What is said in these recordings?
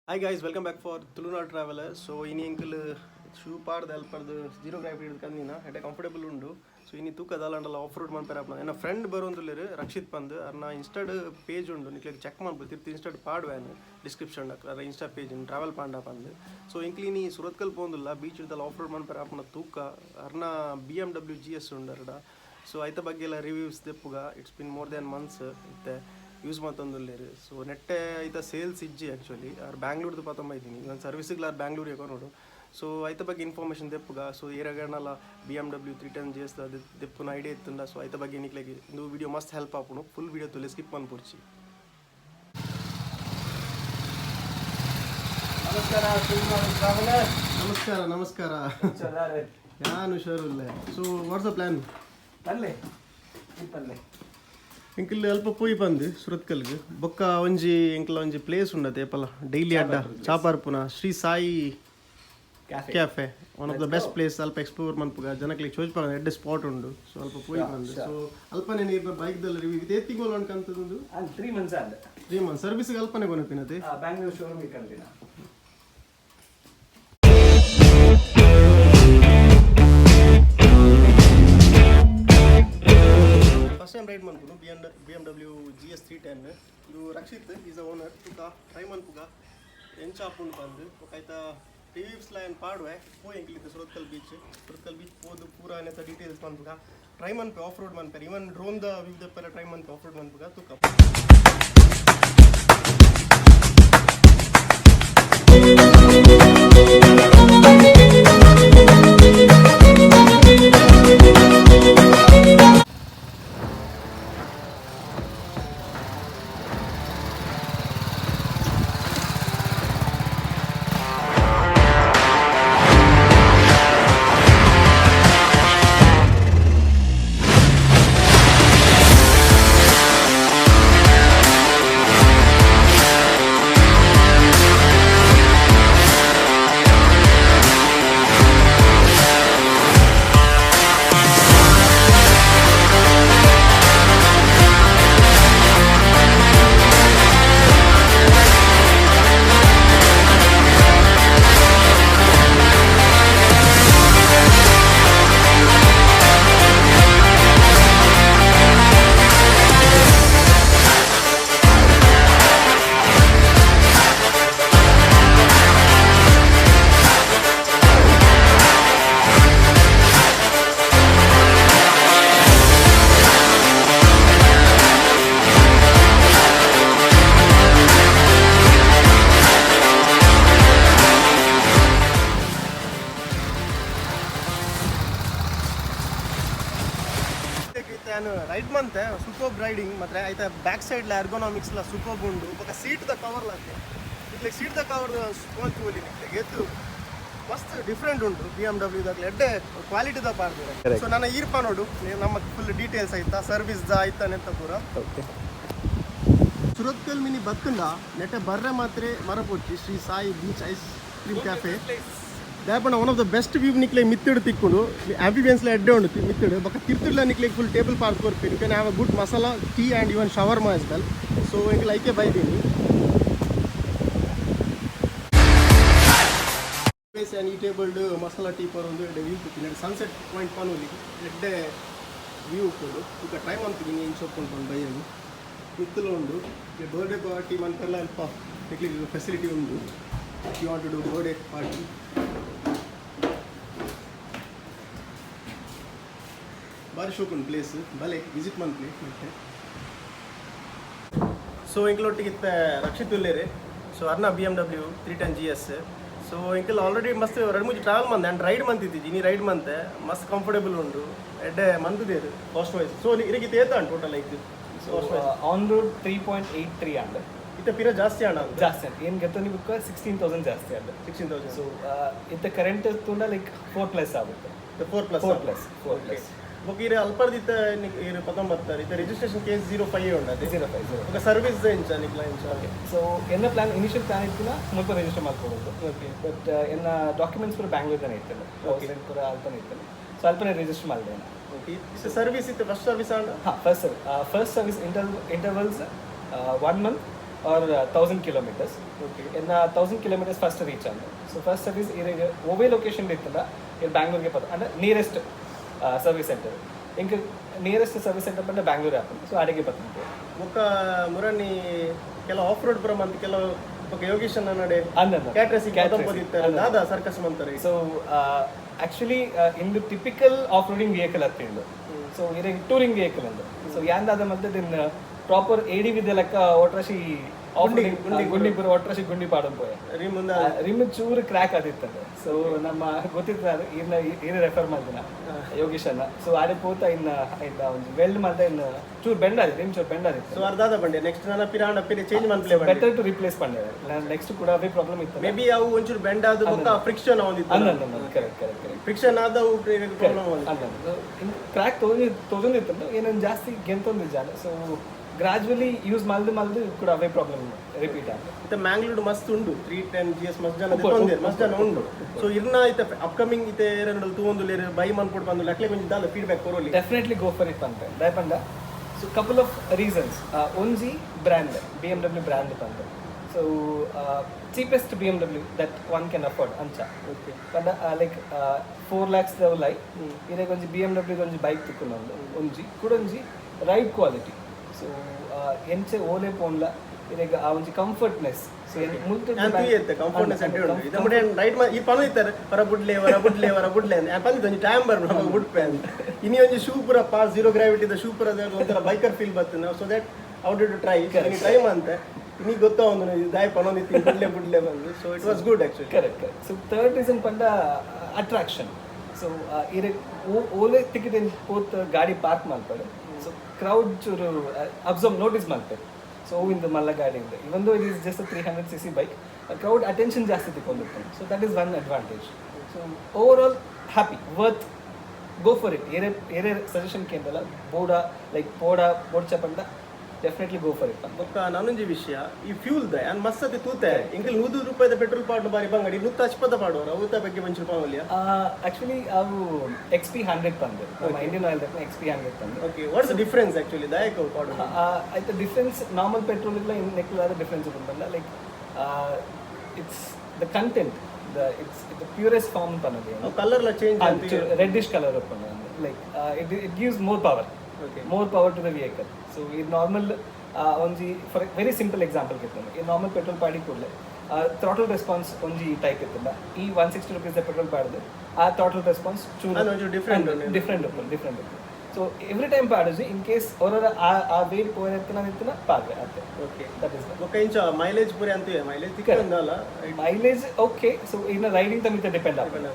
Hi guys, welcome back for Tuluvlog Traveler. So ini ankle shoe part the helper the zero gravity edukandina at a comfortable undu. So ini ತೂಕ ದಾಲಂಡಲ್ಲ of road ಮಾಡ್ತಾರೆ ಅಪ್ಪ ನನ್ನ friend ಬರೋಂದುಲ್ಲೇರು Rakshit ಬಂದು ಅರ್ನ ಇನ್ಸ್ಟಾಡ್ page ಉಂಡು ನಿಕ್ಲೆ check ಮಾಡ್ಬೋದು ತಿರ್ತಿ ಇನ್ಸ್ಟಾಡ್ ಪಾಡ್ವೇನು ಡಿಸ್ಕ್ರಿಪ್ಷನ್ ಅಕ್ಲ ಇನ್ಸ್ಟಾ ಪೇಜ್ ಟ್ರಾವೆಲ್ ಪಾಂಡ ಬಂದು ಸೊ ಇಂಕ್ಲಿನಿ ಸುರತ್ಕಲ್ ಪೋಂದುಲ್ಲ ಬೀಚ್ ಇಡ್ದಲ್ಲ ಆಫ್ ರೋಡ್ ಮಾಡ್ತಾರೆ ಅಪ್ಪನ ತೂಕ ಅರ್ನ BMW GS ಉಂಡರ್ಡ ಸೊ ಐತ ಬಗ್ಗೆ ಎಲ್ಲ ರಿವ್ಯೂಸ್ ದೆಪ್ಪುಗ it's been more than months ಇತ್ತೆ ಯೂಸ್ ಮಾಡ್ತಂದುಲ್ಲೇರು ಸೊ ನೆಟ್ಟೆ ಐತ ಸೇಲ್ಸ್ ಇಜ್ಜಿ ಆ್ಯಕ್ಚುಲಿ ಅವ್ರು ಬ್ಯಾಂಗ್ಳೂರ್ದು ಪಾತಂಬೈತೀನಿ ಇವನ್ ಸರ್ವಿಸ್ಗಳು ಅವ್ರು ಬ್ಯಾಂಗ್ಳೂರ್ ಯಾಕೋ ನೋಡು ಸೊ ಐತ ಬಗ್ಗೆ ಇನ್ಫಾರ್ಮೇಷನ್ ದೆಪ್ಪುಗ ಸೊ ಏರಾಗಣ್ಣಲ್ಲ BMW 310 GS ಅದು ದೆಪ್ಪುನ ಐಡಿಯಾ ಇತ್ತುಂಡ ಸೊ ಐತ ಬಗ್ಗೆ ನಿಕ್ಲೆಗೆ ಇದು ವಿಡಿಯೋ ಮಸ್ತ್ ಹೆಲ್ಪ್ ಆಪುನು ಫುಲ್ ವಿಡಿಯೋ ತುಲೆ ಸ್ಕಿಪ್ ಅನ್ಪುರ್ಚಿ ನಮಸ್ಕಾರ ನಮಸ್ಕಾರ ನಾನು ಹುಷಾರಿಲ್ಲ ಸೊ ವಾಟ್ಸ್ ದ ಪ್ಲಾನ್ ಅಲ್ಲೇ ಇಪ್ಪಲ್ಲೇ ಎಂಕಲ್ ಅಲ್ಪ ಪೋಯಿ ಬಂದು ಸುರತ್ಕಲ್ಗೆ ಬೊಕ್ಕ ಒಂಜಿ ಎಂಕಲ ಒಂಜಿ ಪ್ಲೇಸ್ ಉಂಡತೆ ಏಪಲ ಡೈಲಿ ಅಡ್ಡ ಚಾಪಾರ್ಪುನ Shri Sai cafe one of the best place ಅಲ್ಪ ಎಕ್ಸ್ಪ್ಲೋರ್ ಮನ್ಪುಗ ಜನಕ್ಲಿಗೆ ಚೋಜ್ಪಾಗ ಎಡ್ಡೆ ಸ್ಪಾಟ್ ಉಂಡು ಸೊ ಅಲ್ಪ ಪೋಯಿ ಬಂದು ಸೊ ಅಲ್ಪನೆ ನೀರು ಬೈಕ್ದಲ್ಲಿ ರಿವ್ಯೂ ಇದು ಎತ್ತಿಗೋಲ್ ಅನ್ಕಂತದ್ದು 3 ಮಂತ್ಸ್ ಆದ 3 ಮಂತ್ಸ್ ಸರ್ವಿಸ್ಗೆ ಅಲ್ಪನೆ ಕೊನಪಿನತೆ ಬ್ಯಾಂಗ್ಳೂರ್ ಶೋರೂಮ್ ಇಕ್ಕಂದಿನ ಫಸ್ಟ್ ಟೈಮ್ ರೈಡ್ ಮನ್ಪುನು BMW GS 310 ಇದು ರಕ್ಷಿತ್ ಈಸ್ ಅ ಓನರ್ ತುಕ ಟ್ರೈ ಮನ್ಪುಗ ಎಂಚ ಆಪುಂಡು ಬಂದು ಒಕಾಯ್ತ ರಿವ್ಯೂಸ್ ಲೈನ್ ಪಾಡ್ವೆ ಪೋಯ್ ಎಂಕ್ಲಿತ್ತು ಸುರತ್ಕಲ್ ಬೀಚ್ ಪೋದು ಪೂರ ನೆತ್ತ ಡೀಟೇಲ್ಸ್ ಮನ್ಪುಗ ಟ್ರೈ ಮನ್ಪೆ ಆಫ್ ರೋಡ್ ಮನ್ಪೆರ್ ಇವನ್ ಡ್ರೋನ್ ದ ವ್ಯೂ ದೆಪ್ಪೆಲ್ಲ ಟ್ರೈ ಮನ್ಪೆ ಆಫ್ ರೋಡ್ ಮನ್ಪುಗ ತುಕ ನಾನು ರೈಡ್ ಮಂತೆ ಸೂಪರ್ ರೈಡಿಂಗ್ ಮತ್ತೆ ಆಯ್ತಾ ಬ್ಯಾಕ್ ಸೈಡ್ ಎರ್ಗೋನಾಮಿಕ್ಸ್ ಸೂಪರ್ ಉಂಡು ಬೊಕ್ಕ ಸೀಟ್ ದ ಕವರ್ ಇಟ್ಲೆ ಸೀಟ್ ದ ಕವರ್ ಸ್ಪಾಂಚ್ ಹೋಲಿ ಎತ್ತು ಮಸ್ತ್ ಡಿಫ್ರೆಂಟ್ ಉಂಟು BMW ದಾಗ್ಲಿ ಎಡ್ಡೆ ಕ್ವಾಲಿಟಿ ದ ಪಾರ್ದು ಸೊ ನನ್ನ ಈರ್ಪ ನೋಡು ನಮ್ಮ ಫುಲ್ ಡೀಟೇಲ್ಸ್ ಆಯ್ತಾ ಸರ್ವಿಸ್ ದ ಆಯ್ತಾ ನೆತ್ತ ಪೂರ ಸುರತ್ಕಲ್ ಮಿನಿ ಬತ್ತುಂಡ ನೆಟ್ಟೆ ಬರ್ರೆ ಮಾತ್ರೆ ಮರಪೊಚ್ಚಿ Shri Sai beach ice cream cafe ದಾಪಣ one of the best view ನಿಕ್ಲೆ ಮಿತ್ತಿಡು ತಿಕ್ಕೊಂಡು ಆಂಬಿಯನ್ಸ್ಲ ಎಡ್ಡೆ ಉಂಡು ಮಿತ್ತಿಡು ಬೊಕ್ಕ ತಿರ್ತಿಡ್ಲ ನಿಕ್ಲೆ ಫುಲ್ ಟೇಬಲ್ ಪಾರ್ಕ್ ಕೊರ್ಪಿ you can have a good masala tea and even shawarma as well so ಎಂಕ್ ಲೈಕೆ ಬೈದೀನಿ ಆ್ಯಂಡ್ ಈ ಟೇಬಲ್ಡ್ ಮಸಾಲಾ ಟೀ ಪರ್ ಒಂದು ಎಡ್ಡೆ ವ್ಯೂ ಕೊಡ್ತೀನಿ ಸನ್ಸೆಟ್ ಪಾಯಿಂಟ್ ಪಾನೂಲಿ ಎಡ್ಡೆ ವ್ಯೂ ಕೊಡು ಈಗ ಟ್ರೈ ಮಾಡ್ತೀನಿ ಏನು ಸೊಪ್ಕೊಂಡು ಬೈಯಲ್ಲಿ ಮಿತ್ತಲು ಉಂಡು ಬರ್ಡೇ ಪಾರ್ಟಿ ಮನ್ಪೆಲ್ಲ ಅಲ್ಪ ನಿಕ್ಲಿಗೆ ಫೆಸಿಲಿಟಿ ಉಂಡು you want to do birthday party ಬಾರಿ ಶೋಕುಂಡು ಪ್ಲೇಸ್ ಬಲೆ ವಿಸಿಟ್ ಮನ್ಪ್ಲಿ ಮತ್ತೆ ಸೊ ಇಂಕ್ಲೊಟ್ಟಿಗೆ ಇತ್ತ ರಕ್ಷಿತ್ ಉಲ್ಲೇರಿ ಸೊ ಅರ್ನ BMW 310 GS ಸೊ ಇಂಕಲ್ ಆಲ್ರೆಡಿ ಮಸ್ತ್ ಎರಡು ಮೂಜಿ ಟ್ರಾವೆಲ್ ಮಂದೆ ಆ್ಯಂಡ್ ರೈಡ್ ಮಂತಿದ್ದಿ ನೀ ರೈಡ್ ಮಂತೆ ಮಸ್ತ್ ಕಂಫರ್ಟೇಬಲ್ ಉಂಡು ಎಡ್ಡೆ ಮಂತದೇರು ಕಾಸ್ಟ್ ವೈಸ್ ಸೊ ಇದಕ್ಕೆ ಏತ ಟೋಟಲ್ ಲೈಕ್ ಆನ್ ರೋಡ್ 3.83 ಆದ ಇತ್ತ ಪಿರ ಜಾಸ್ತಿ ಹಣ ಜಾಸ್ತಿ ಅಂತ ಏನು ಗತ್ತ ನೀವು 16,000 ಜಾಸ್ತಿ ಆದ 16,000 ಸೊ ಇತ್ತ ಕರೆಂಟ್ ತುಂಡ ಲೈಕ್ 4+ ಆಗುತ್ತೆ 4+ ಬುಕ್ ಇರ ಅಲ್ಪರ್ದಿತ್ತ ಇರು ಪತಂ ಬರ್ತಾರೆ ಇತ್ತ ರಿಜಿಸ್ಟ್ರೇಷನ್ ಕೇಸ್ 05 ಉಂಟು 05 ఒక ಸರ್ವಿಸ್ ಇಂಚ ನಿಕ್ಲ ಇಂಚ ಓಕೆ ಸೊ ಎನ್ನ ಪ್ಲಾನ್ ಇನಿಷಿಯಲ್ ಪ್ಲಾನ್ ಇತ್ತಿನ ಮುಲ್ಪ ರಿಜಿಸ್ಟರ್ ಮಾಡ್ಕೊಡೋದು ಓಕೆ ಬಟ್ ಎನ್ನ ಡಾಕ್ಯುಮೆಂಟ್ಸ್ ಪೂರ ಬ್ಯಾಂಗ್ಳೂರ್ದಾನೆ ಇತ್ತಲ್ಲ ಓಕೆ ಪೂರ ಅಲ್ಪನೆ ಇತ್ತಲ್ಲ ಸೊ ಅಲ್ಪನೆ ರಿಜಿಸ್ಟರ್ ಮಾಡಿದೆ ಓಕೆ ಇಸ್ ಸರ್ವಿಸ್ ಇತ್ತು first service and first service intervals 1 month or 1000 kilometers. Okay. In 1000 kilometers first reach on. So first service is over location ittanda in Bangalore ge pata and nearest service center. Inka nearest service center panda Bangalore happen. So adege pata. ఒక మురని ಕೆಲ of road ಪುರ month ಕೆಲ ఒక ಯೋಗೇಶನ್ ಅನ್ನಡೆ Anna. ಕ್ಯಾಟ್ರಸಿ ಕದಂ ಪದಿತ್ತಾರೆ ದಾದಾ ಸರ್ಕಸ್ ಮಂತಾರೆ. So actually in the typical off-roading vehicle attindu. So ire touring vehicle andu. So yandada madde then proper AD with like otrashi off-roading gundi pura otrashi gundi padam poya. Rim ಚೂರು crack ಆಗಿರ್ತದೆ. So ನಮ್ಮ ಗೊತ್ತಿರ್ತದೆ ಇನ್ನ refer ಮಾಡಿದ ಯೋಗೇಶ್ ಅನ್ನ. So ಆಡೆ ಪೋತ ಇನ್ನ ಒಂದು weld ಮಾಡ್ದೆ ಇನ್ನ ಚೂರು ಬೆಂಡ್ ಆಗಿದೆ, ರಿಮ್ ಚೂರು ಬೆಂಡ್ ಆಗಿದೆ. ಸೊ ಅರ್ಧಾದ ಬಂಡೆ ನೆಕ್ಸ್ಟ್ ನನ್ನ ಪಿರಾಂಡ ಪಿರಿ ಚೇಂಜ್ ಮಾಡ್ಲೇ ಬಂಡೆ ಬೆಟರ್ ಟು ರಿಪ್ಲೇಸ್ ಪಂಡೆ. ನಾನು ನೆಕ್ಸ್ಟ್ ಕೂಡ ಅವೇ ಪ್ರಾಬ್ಲಮ್ ಇತ್ತು. ಮೇ ಬಿ ಅವು ಒಂಚೂರು ಬೆಂಡ್ ಆದ ಬೊಕ್ಕ ಫ್ರಿಕ್ಷನ್ ಆವಂದಿತ್ತು. ಕರೆಕ್ಟ್ ಫ್ರಿಕ್ಷನ್ ಆದ ಪ್ರಾಬ್ಲಮ್ ಆವಂದಿತ್ತು. ಕ್ರ್ಯಾಕ್ ತೊಗೊಂಡಿತ್ತು ಏನೊಂದು ಜಾಸ್ತಿ ಗೆಂತೊಂದು ಜಾಗ. ಸೊ ಗ್ರಾಜುವಲಿ ಯೂಸ್ ಮಲ್ದು ಕೂಡ ಅವೇ ಪ್ರಾಬ್ಲಮ್ ರಿಪೀಟ್ ಆಗುತ್ತೆ. ಇತ್ತ ಮ್ಯಾಂಗ್ಳೂರ್ ಮಸ್ತ್ ಉಂಡು 310 GS ಮಸ್ತ್ ಜನ ಉಂಡು. ಸೊ ಇರ್ನ ಇತ್ತ ಅಪ್ಕಮಿಂಗ್ ಇತ್ತೆ ಏರನಡು ತೂಂದುಲೇರು ಬೈ ಮನ್ಪುಡ್ ಬಂದು ಲಕ್ಲೆ ಕೊಂಚ ದಾಲ ಫೀಡ್ಬ್ಯಾಕ್ ಕೊರೋಲಿ ಡೆಫಿನೆಟ್ಲಿ ಗೋ ಫಾರ್ ಇಟ್ ಪಂತೆ ದಯಪಂಡ. So couple of reasons. ಒಂಜಿ ಬ್ರ್ಯಾಂಡ್ BMW ಬ್ರ್ಯಾಂಡ್ ಪಂತೆ. So cheapest BMW that one can afford ಅಂಚ. ಓಕೆ ಪಂಡ ಲೈಕ್ 4 lakhs ದವಲೈ ಇರೆ ಕೊಂಚ BMW ಕೊಂಚ ಬೈಕ್ ತಿಕ್ಕುನೊಂದು ಒಂಜಿ ಕುಡೊಂಜಿ ರೈಡ್ ಕ್ವಾಲಿಟಿ. ಸೊ ಎಂಚೆ ಓಲೆ ಪೋನ್ಲ ಇರೆಗ ಆ ಒಂಜಿ ಕಂಫರ್ಟ್ನೆಸ್. ಸೊ ಕಂಫರ್ಟ್ನೆಸ್ ಅಂತ ಹೇಳುದು ಇದಮ್ಮಡೆ ರೈಡ್ ಈ ಪನು ಇತ್ತಾರೆ ವರ ಬುಡ್ಲೆ ಅಂತ ಪಂದಿತ್ತು ಒಂಜಿ ಟೈಮ್ ಬರ್ನು ನಮಗೆ ಬುಡ್ಪೆ ಅಂತ. ಇನ್ನಿ ಒಂಜಿ ಶೂ ಪುರ ಪಾಸ್ ಜೀರೋ ಗ್ರಾವಿಟಿ ದ ಶೂ ಪುರ ಒಂಥರ ಬೈಕರ್ ಫೀಲ್ ಬರ್ತದೆ. So that out to try try ಅಂತ ಇನ್ನೀಗ ಗೊತ್ತಾ ಒಂದು ದಾಯ ಪನೊಂದಿತ್ತು ಬುಡ್ಲೆ ಬಂದು. So it was good actually. Correct. So third reason ಪಂಡ ಅಟ್ರಾಕ್ಷನ್. ಸೊ ಇರೆ ಓಲೆ ಟಿಕೆಟ್ ಏನು ಪೋತ್ ಗಾಡಿ ಪಾರ್ಕ್ ಮಾಡ್ತಾರೆ. ಸೊ ಕ್ರೌಡ್ ಚೂರು ಅಬ್ಸರ್ವ್ ನೋಟಿಸ್ ಮಾಡ್ತಾರೆ. ಸೊ ಇಂದು ಮಲ್ಲ ಗಾಡಿ ಇದೆ even though it is just 300cc bike, crowd attention ಜಾಸ್ತಿ ತಗೊಂಡಿರ್ತಾರೆ. So that is one advantage. So overall happy worth go for it. ಏರೇ ಸಜೆಷನ್ ಕೇಂದ್ರಲ್ಲ ಬೋರ್ಡ್ ಚಪಂಡ ಡೆಫಿನೆಟ್ಲಿ ಗೋ ಫಾರ್ ಇಟ್. ಬೊಕ್ಕ ನಾನೊಂಜಿ ವಿಷಯ ಈ ಫ್ಯೂಲ್ ದ ಆ್ಯಂಡ್ ಮಸ್ತ್ ತೂತೆ Ilkal 100 ರೂಪಾಯಿದ petrol ಪಾಡು ಬಾರಿ ಬಂಗಡಿ 150 ಪಾಡೋರು ಅವತ್ತ ಬಗ್ಗೆ ಒಂಚೂರು ರೂಪಾಯಿ ಆಕ್ಚುಲಿ ಅವು XP100 ತಂದೆ ನಮ್ಮ ಇಂಡಿಯನ್ ಆಯಿಲ್ XP100 ತಂದೆ. Okay what's the difference actually ದಾಯಕ ಪಾಡು ಆಯ್ತು ಡಿಫರೆನ್ಸ್ ನಾರ್ಮಲ್ ಪೆಟ್ರೋಲ್ ಇಲ್ಲ ಇನ್ನೆಕ್ಲಾದ ಡಿಫರೆನ್ಸ್ ಬಂದಲ್ಲ. Like it's the content it's the purest form panade. Color la change anti reddish color panade. Like it gives more power. Okay. More power to the vehicle. So in normal onji for a very simple example kitna in normal petrol padi kodle throttle response onji type ittanda ee 160 rupees the petrol padde throttle response different. So every time paduje in case orara weight poyirtana padre ate. Okay, that is okay. Incha mileage pure antu mileage tikkandala mileage okay. So in riding tamita depend upon.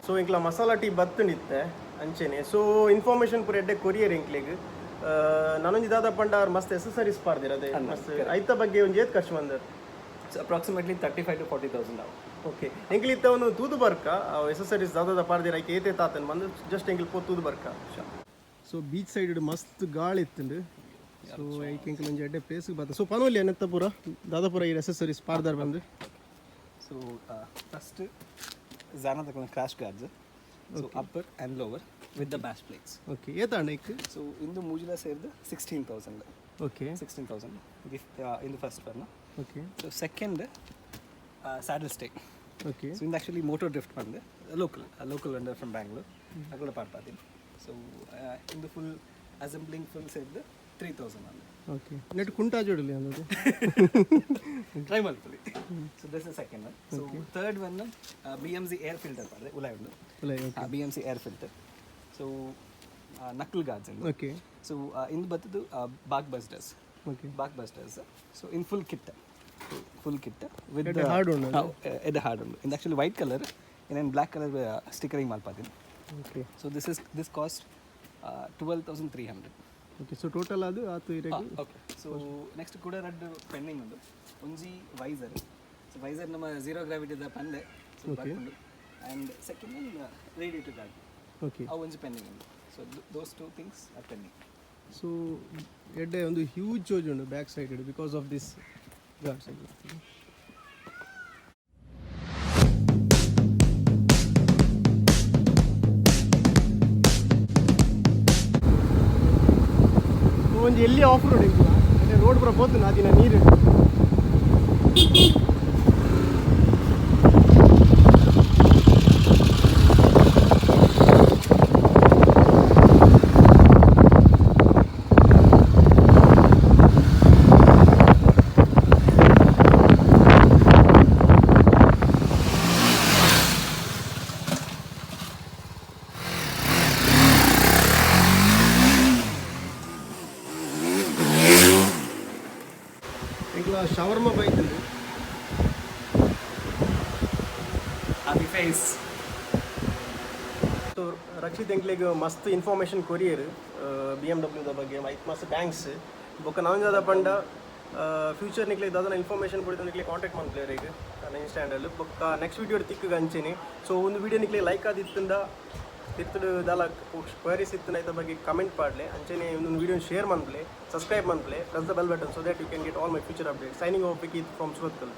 So inkla masala tea battu nitte ಅಂಚೆನೆ. So information ಪೂರ ಎಡ್ಡೆ courier ಇಂಕ್ಲಿಗೆ ನಾನೊಂದು ದಾದ ಪಂಡ ಅವ್ರು ಮಸ್ತ್ accessories ಪಾರ್ದಿರದೆ ಮಸ್ತ್ ಐತ ಬಗ್ಗೆ ಒಂದು ಏತ್ ಖರ್ಚು ಬಂದರು ಅಪ್ರಾಕ್ಸಿಮೇಟ್ಲಿ 35,000 to 40,000 ನಾವು. ಓಕೆ ಎಂಕ್ಲಿ ಇತ್ತವನು ತೂದು ಬರ್ಕ ಎಸೆಸರೀಸ್ ದಾದ ಪಾರ್ದಿರ ಐಕೆ ಏತೆ ತಾತನ್ ಬಂದು ಜಸ್ಟ್ ಎಂಕ್ಲಿ ಪೋ ತೂದು ಬರ್ಕ. ಸೊ ಬೀಚ್ ಸೈಡ್ ಮಸ್ತ್ ಗಾಳಿ ಇತ್ತಂಡು. ಸೊ ಐಕೆ ಎಂಕ್ಲಿ ಒಂದು ಎಡ್ಡೆ ಪ್ಲೇಸ್ಗೆ ಬರ್ತಾರೆ. ಸೊ ಪನೋಲಿ ಏನತ್ತ ಪೂರ ದಾದ ಪೂರ ಈ ಎಸೆಸರೀಸ್ ಪಾರ್ದಾರ್ ಬಂದು. ಸೊ ಫಸ್ಟ್ ಜಾನ ತಗೊಂಡು crash guards. So upper and lower with the bash plates. Okay, ye tanda ik. So in the mujila serve 16,000. Okay, 16,000 in the first one. Okay, so second saddle stay. Okay, so in actually motor drift pande local vendor from Bangalore akoda paadpadi. So in the full assembling full serve 3,000 ande. Okay, net kunta jodili andadu try malpuli. So this is the second one. So third one BMC air filter padde ulai undu. BMC air filter. So knuckle guards and okay. So in the bark busters. Okay, bark busters. So in full kit with the hard one. The hard one in actually white color in black color stickering malpadin. Okay, so this cost 12,300. Okay, so total adu atu iregu. Okay, so next kuda red pending undu onji visor. So visor nama zero gravity da pande. So okay, and second one radiator guard. Okay, avu onji pending undu. So those two things are pending. So edde ondu huge charge undu back side because of this guard side. ಒಂದು ಎಲ್ಲಿ of road ಇಲ್ಲ ಅಂದರೆ road ಪೂರ ಹೋತು ನಾದಿನ ನೀರು shawarma ಬೈತುಂಡು happy face. ಸೊ ರಕ್ಷಿತ್ ಎಂಕ್ಲೆಗ್ ಮಸ್ತ್ ಇನ್ಫಾರ್ಮೇಷನ್ ಕೊರಿಯರ್ BMW ಬಗ್ಗೆ ಐತ್ ಮಸ್ತ್ ಥ್ಯಾಂಕ್ಸ್ ಬೊಕ್ಕ ನಾವ್ ಪಂಡ ಫ್ಯೂಚರ್ ನಿಕ್ಲೆಗ್ ದಾದನ ಇನ್ಫಾರ್ಮೇಷನ್ ಕೊಡಿದ ನಿಕ್ಲೆ ಕಾಂಟ್ಯಾಕ್ಟ್ ಮಾಡ್ತಾರೆ ಈಗ ನನ್ನ ಇನ್ಸ್ಟಾಂಡಲ್ಲಿ ಬೊಕ್ಕ ನೆಕ್ಸ್ಟ್ ವೀಡಿಯೋ ತಿಕ್ಕ ಅಂಚೆನೆ ಸೊ ಒಂದು ವೀಡಿಯೋ ನಿಕ್ಲೆ ಲೈಕ್ ಆದಿತ್ತಂದ ತಿರ್ತಡು ದಾಲ ಕ್ವೈರೀಸ್ ಇತ್ತು ಐತ ಬಗ್ಗೆ ಕಮೆಂಟ್ ಪಾಡ್ಲೆ ಅಂಚೆನೆ ಒಂದು ವೀಡಿಯೋ ಶೇರ್ ಮಾಡ್ಲೆ ಸಬ್ಸ್ಕ್ರೈಬ್ ಮಾಡ್ಲೆ press the bell button so that you can get all my future update signing off Vicky from Surathkal.